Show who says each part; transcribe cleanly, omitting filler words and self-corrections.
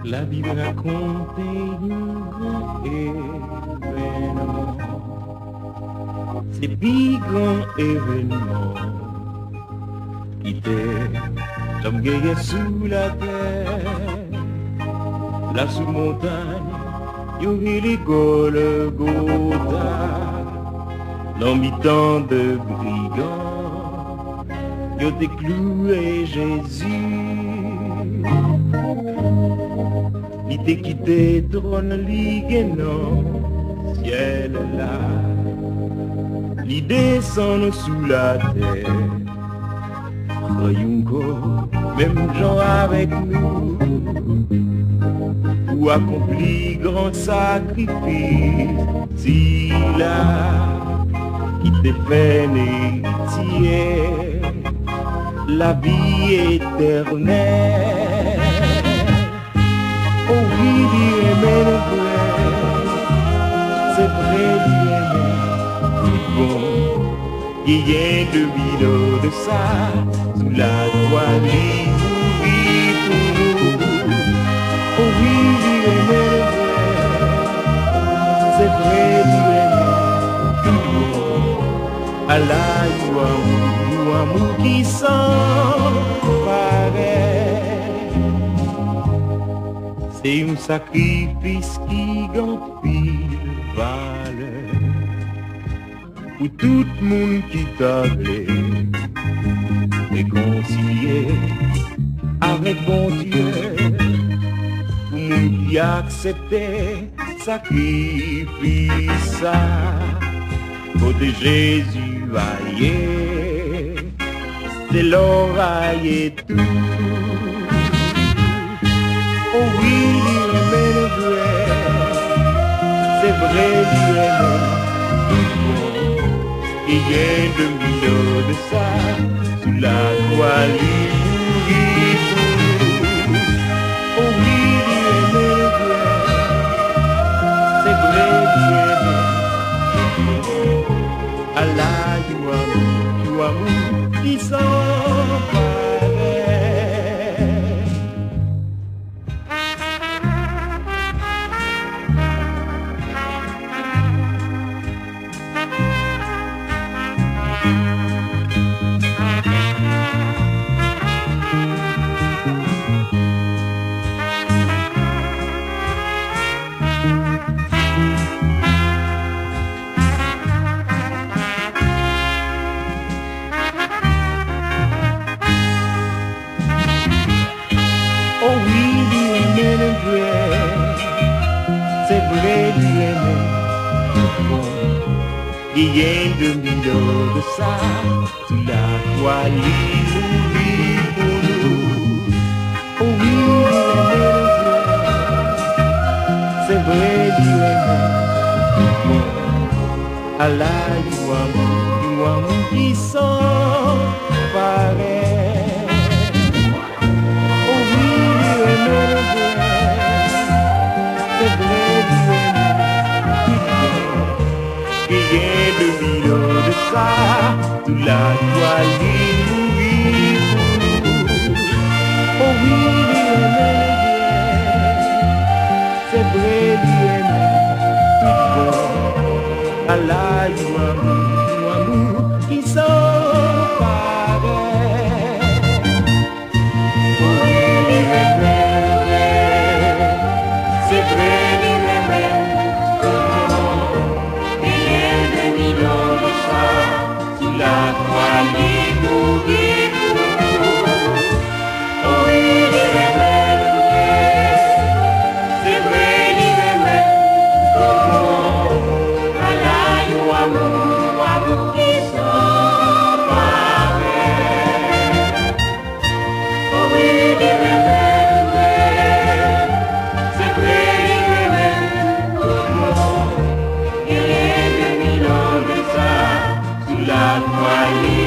Speaker 1: La Bible raconte un grand événement. C'est un grand événement qui était tombé sous la terre. Là sous montagne, il y avait les Golgotha. L'habitant de brigands, il y a des cloués Jésus. Il t'a quitté trône non ciel là. Il descend sous la terre. Croyons même gens avec nous pour accomplir grand sacrifice. Si là qui te fait héritier la vie éternelle. Oh oui, Dieu aimait le vrai, c'est vrai, Dieu aimait tout bon. Il y a 2000 ans de ça, sous la toile, il mourit pour nous. Oh oui, Dieu aimait le vrai, c'est vrai, Dieu aimait tout bon. Allah, you amour qui s'emparait. C'est un sacrifice qui gagne valeur pour tout le monde qui t'avait réconcilié avec bon Dieu, pour le monde qui acceptait sacrifice ça, côté Jésus vaillé, c'est l'oreille et tout. Oh oui, Dieu aimait le vrai, c'est vrai, Dieu aimait tout bon. Il y a 2000 ans de ça, sous la croix, il mourit pour nous. Oh oui, Dieu aimait le vrai, c'est vrai, Dieu aimait tout bon. Allah, you amour, qui s'emparait. C'est vrai, Dieu aimait tout bon. Il y a 2000 ans de ça, sous la croix, il mourit pour nous. Oh oui, Dieu aimait le vrai, c'est vrai, Dieu aimait tout bon. Allah, you amour qui s'emparait. Oh oui, Dieu aimait le vrai, c'est vrai. Il y a 2000 ans de ça, sous la toile, il mourit pour nous. Oh oui, Dieu aimait le vrai, c'est vrai, Dieu aimait tout bon. Allah, you amour qui s'emparait. Oh oui, Dieu aimait le vrai, c'est vrai, Dieu aimait tout bon. Sous la croix, il mourit pour nous. Oh oui, il aimait le vrai, c'est vrai, il aimait tout bon. Allah, you amour qui s'emparait. Oh oui, il aimait le vrai, c'est vrai, il aimait tout bon. Il y a 2000 ans de ça, sous la toile.